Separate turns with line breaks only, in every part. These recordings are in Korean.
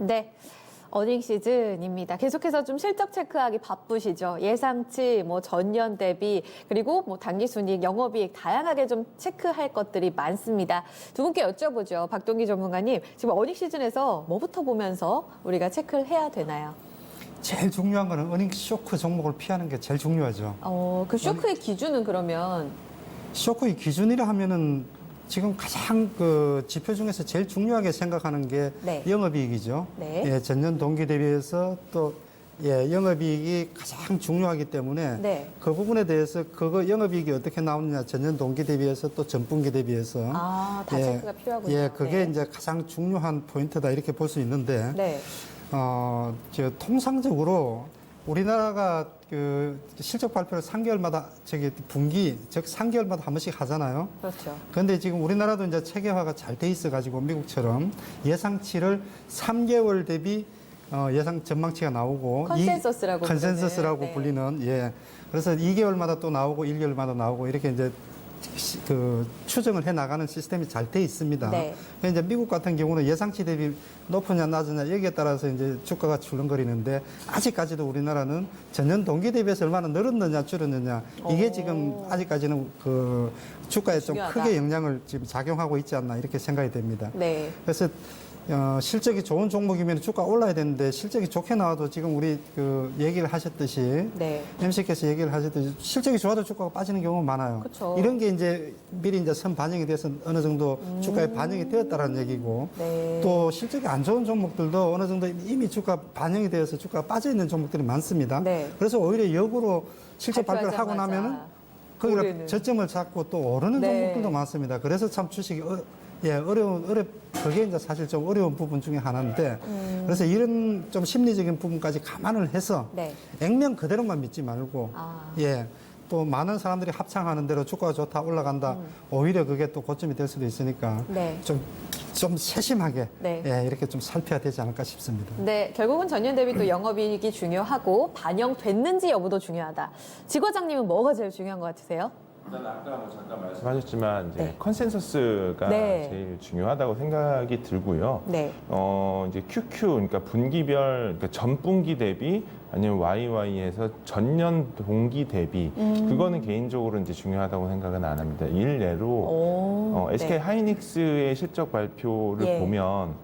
네. 어닝 시즌입니다. 계속해서 좀 실적 체크하기 바쁘시죠. 예상치, 전년 대비, 그리고 당기순이익, 영업이익 다양하게 좀 체크할 것들이 많습니다. 두 분께 여쭤보죠. 박동기 전문가님, 지금 어닝 시즌에서 뭐부터 보면서 우리가 체크를 해야 되나요?
제일 중요한 거는 어닝 쇼크 종목을 피하는 게 제일 중요하죠.
그 쇼크의 기준은 그러면?
쇼크의 기준이라 하면은 지금 가장 그 지표 중에서 제일 중요하게 생각하는 게
네.
영업이익이죠.
네.
예, 전년 동기 대비해서 또 영업이익이 가장 중요하기 때문에
네.
그 부분에 대해서 그거 영업이익이 어떻게 나오느냐 전년 동기 대비해서 또 전분기 대비해서
다 체크가 필요하군요.
예, 그게
네.
이제 가장 중요한 포인트다 이렇게 볼 수 있는데
네.
통상적으로 우리나라가 그 실적 발표를 3개월마다 분기 즉 3개월마다 한 번씩 하잖아요.
그렇죠.
그런데 지금 우리나라도 이제 체계화가 잘 돼 있어 가지고 미국처럼 예상치를 3개월 대비 예상 전망치가 나오고 컨센서스라고
네.
불리는 그래서 2개월마다 또 나오고 1개월마다 나오고 이렇게 이제 그 추정을 해 나가는 시스템이 잘 돼 있습니다.
네.
이제 미국 같은 경우는 예상치 대비 높으냐 낮으냐 여기에 따라서 이제 주가가 출렁거리는데 아직까지도 우리나라는 전년 동기 대비해서 얼마나 늘었느냐 줄었느냐 이게 지금 아직까지는 그 주가에
중요하다.
좀 크게 영향을 지금 작용하고 있지 않나 이렇게 생각이 됩니다.
네.
그래서 실적이 좋은 종목이면 주가 올라야 되는데 실적이 좋게 나와도 지금 우리 그 얘기를 하셨듯이
네.
MC께서 얘기를 하셨듯이 실적이 좋아도 주가가 빠지는 경우가 많아요.
그쵸.
이런 게 이제 미리 이제 선 반영이 돼서 어느 정도 주가에 반영이 되었다라는 얘기고
네.
또 실적이 안 좋은 종목들도 어느 정도 이미 주가 반영이 되어서 주가가 빠져 있는 종목들이 많습니다.
네.
그래서 오히려 역으로 실적 발표를 하고
발표하자마자
나면은 거기를
오르는.
저점을 잡고 또 오르는
네.
종목들도 많습니다. 그래서 참 주식이 그게 이제 사실 좀 어려운 부분 중에 하나인데, 그래서 이런 좀 심리적인 부분까지 감안을 해서,
네.
액면 그대로만 믿지 말고, 또 많은 사람들이 합창하는 대로 주가가 좋다, 올라간다, 오히려 그게 또 고점이 될 수도 있으니까,
네.
좀 세심하게,
네.
이렇게 좀 살펴야 되지 않을까 싶습니다.
네, 결국은 전년 대비 또 영업이익이 중요하고 반영됐는지 여부도 중요하다. 지 과장님은 뭐가 제일 중요한 것 같으세요?
일단 아까 잠깐 말씀하셨지만 이제
네.
컨센서스가
네.
제일 중요하다고 생각이 들고요.
네.
이제 QQ 그러니까 분기별 그러니까 전분기 대비 아니면 YY에서 전년 동기 대비 그거는 개인적으로 이제 중요하다고 생각은 안 합니다. 일례로 SK
네.
하이닉스의 실적 발표를 보면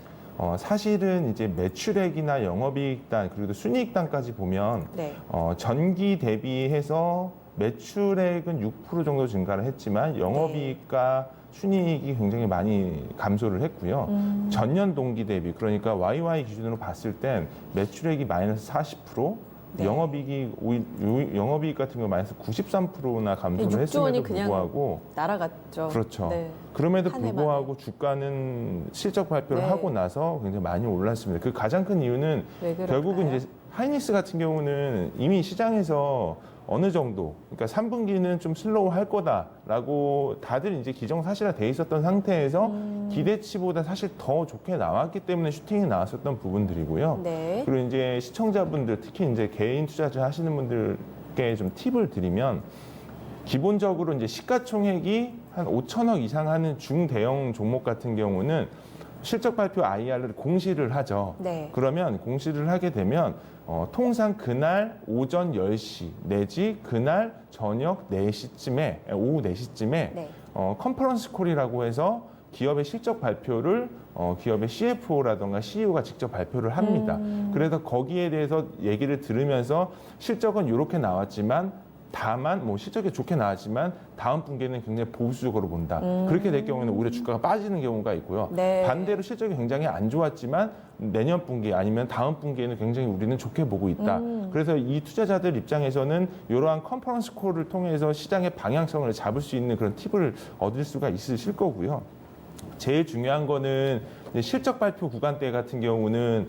사실은 이제 매출액이나 영업이익단 그리고 순이익단까지 보면
네.
전기 대비해서 매출액은 6% 정도 증가를 했지만 영업이익과 순이익이 굉장히 많이 감소를 했고요. 전년 동기 대비 그러니까 YY 기준으로 봤을 땐 매출액이 마이너스 40%,
네.
영업이익 같은 경우 마이너스 93%나 감소를 했음에도 불구하고
날아갔죠.
그렇죠.
네.
그럼에도
한 해만에.
불구하고 주가는 실적 발표를
네.
하고 나서 굉장히 많이 올랐습니다. 그 가장 큰 이유는
왜 그럴까요?
결국은 이제 하이닉스 같은 경우는 이미 시장에서 어느 정도, 그러니까 3분기는 좀 슬로우 할 거다라고 다들 이제 기정사실화 돼 있었던 상태에서 기대치보다 사실 더 좋게 나왔기 때문에 슈팅이 나왔었던 부분들이고요.
네.
그리고 이제 시청자분들, 특히 이제 개인 투자자 하시는 분들께 좀 팁을 드리면 기본적으로 이제 시가총액이 한 5천억 이상 하는 중대형 종목 같은 경우는 실적 발표 IR을 공시를 하죠.
네.
그러면 공시를 하게 되면 통상 그날 오전 10시 내지 그날 저녁 4시쯤에 오후 4시쯤에
네.
컨퍼런스 콜이라고 해서 기업의 실적 발표를 기업의 CFO라든가 CEO가 직접 발표를 합니다. 그래서 거기에 대해서 얘기를 들으면서 실적은 이렇게 나왔지만 다만 실적이 좋게 나왔지만 다음 분기에는 굉장히 보수적으로 본다. 그렇게 될 경우에는 오히려 주가가 빠지는 경우가 있고요.
네.
반대로 실적이 굉장히 안 좋았지만 내년 분기 아니면 다음 분기에는 굉장히 우리는 좋게 보고 있다. 그래서 이 투자자들 입장에서는 이러한 컨퍼런스 콜을 통해서 시장의 방향성을 잡을 수 있는 그런 팁을 얻을 수가 있으실 거고요. 제일 중요한 거는 실적 발표 구간대 같은 경우는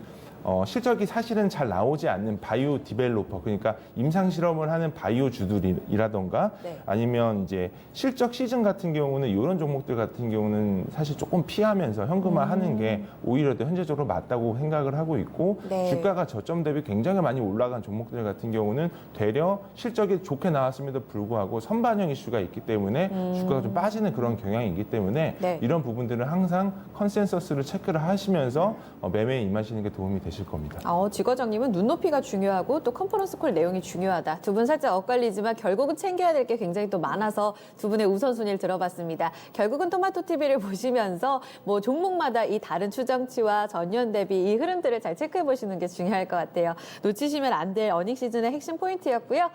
실적이 사실은 잘 나오지 않는 바이오 디벨로퍼, 그러니까 임상 실험을 하는 바이오주들이라던가
네.
아니면 이제 실적 시즌 같은 경우는 이런 종목들 같은 경우는 사실 조금 피하면서 현금화하는 게 오히려 더 현재적으로 맞다고 생각을 하고 있고
네.
주가가 저점 대비 굉장히 많이 올라간 종목들 같은 경우는 되려 실적이 좋게 나왔음에도 불구하고 선반영 이슈가 있기 때문에 주가가 좀 빠지는 그런 경향이 있기 때문에
네.
이런 부분들은 항상 컨센서스를 체크를 하시면서 매매에 임하시는 게 도움이 되실 겁니다.
지과장님은 눈높이가 중요하고 또 컨퍼런스 콜 내용이 중요하다. 두 분 살짝 엇갈리지만 결국은 챙겨야 될 게 굉장히 또 많아서 두 분의 우선순위를 들어봤습니다. 결국은 토마토TV를 보시면서 뭐 종목마다 이 다른 추정치와 전년 대비 이 흐름들을 잘 체크해 보시는 게 중요할 것 같아요. 놓치시면 안 될 어닝 시즌의 핵심 포인트였고요.